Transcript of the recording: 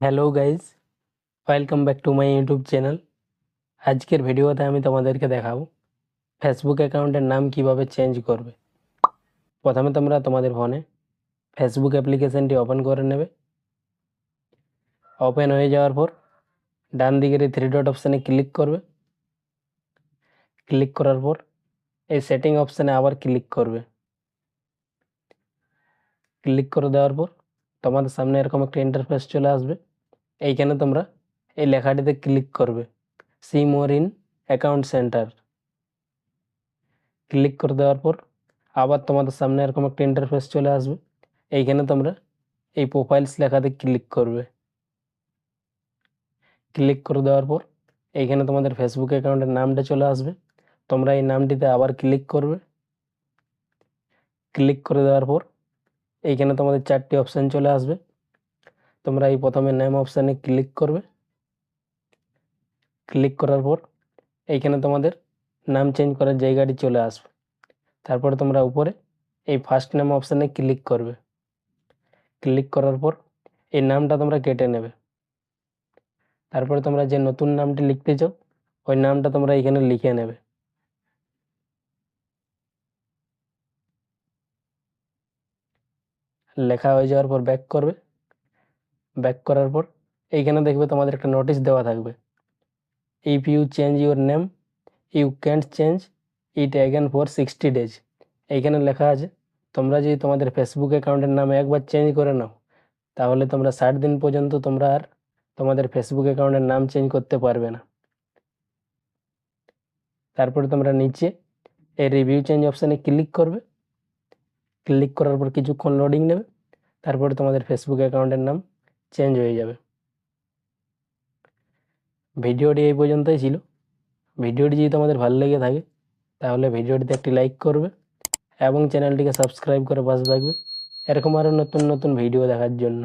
Hello guys, welcome back to my YouTube channel. আজকের ভিডিওতে আমি তোমাদেরকে দেখাবো ফেসবুক অ্যাকাউন্টের নাম কিভাবে চেঞ্জ করবে। প্রথমে তোমরা তোমাদের ফোনে ফেসবুক অ্যাপ্লিকেশনটি ওপেন করে নেবে। ওপেন হয়ে যাওয়ার পর ডান দিকের এই থ্রি ডট অপশানে ক্লিক করবে। ক্লিক করার পর এই সেটিং অপশানে আবার ক্লিক করবে। ক্লিক করে দেওয়ার পর তোমাদের সামনে এরকম একটা ইন্টারফেস চলে আসবে। এইখানে তোমরা এই লেখাটিতে ক্লিক করবে, see more in account centre. Click করে দেওয়ার পর আবার তোমাদের সামনে এরকম একটা ইন্টারফেস চলে আসবে। এইখানে তোমরা এই প্রোফাইলস লেখাতে ক্লিক করবে। ক্লিক করে দেওয়ার পর এইখানে তোমাদের ফেসবুক অ্যাকাউন্টের নামটা চলে আসবে। তোমরা এই নামটিতে আবার ক্লিক করবে। ক্লিক করে দেওয়ার পর এইখানে তোমাদের চারটি অপশান চলে আসবে। তোমরা এই প্রথমে নেম অপশানে ক্লিক করবে। ক্লিক করার পর এইখানে তোমাদের নাম চেঞ্জ করার জায়গাটি চলে আসবে। তারপরে তোমরা উপরে এই ফার্স্ট নেম অপশানে ক্লিক করবে। ক্লিক করার পর এই নামটা তোমরা কেটে নেবে। তারপরে তোমরা যে নতুন নামটি লিখতে চাও ওই নামটা তোমরা এখানে লিখে নেবে। লেখা হয়ে যাওয়ার পর ব্যাক করবে। ব্যাক করার পর এইখানে দেখবে তোমাদের একটা নোটিশ দেওয়া থাকবে, if you change your name you can't change it again for 60 days। এইখানে লেখা আছে তোমরা যদি তোমাদের ফেসবুক অ্যাকাউন্টের নাম একবার চেঞ্জ করে নাও তাহলে তোমরা 60 দিন পর্যন্ত তোমরা আর তোমাদের ফেসবুক অ্যাকাউন্টের নাম চেঞ্জ করতে পারবে না। তারপরে তোমরা নিচে এই রিভিউ চেঞ্জ অপশানে ক্লিক করবে। ক্লিক করার পর কিছুক্ষণ লোডিং নেবে। তারপরে তোমাদের ফেসবুক অ্যাকাউন্টের নাম চেঞ্জ হয়ে যাবে। ভিডিওটি এই পর্যন্তই ছিল। ভিডিওটি যদি তোমাদের ভালো লেগে থাকে তাহলে ভিডিওটিতে একটি লাইক করবে এবং চ্যানেলটিকে সাবস্ক্রাইব করে পাশে থাকবে এরকম আরও নতুন নতুন ভিডিও দেখার জন্য।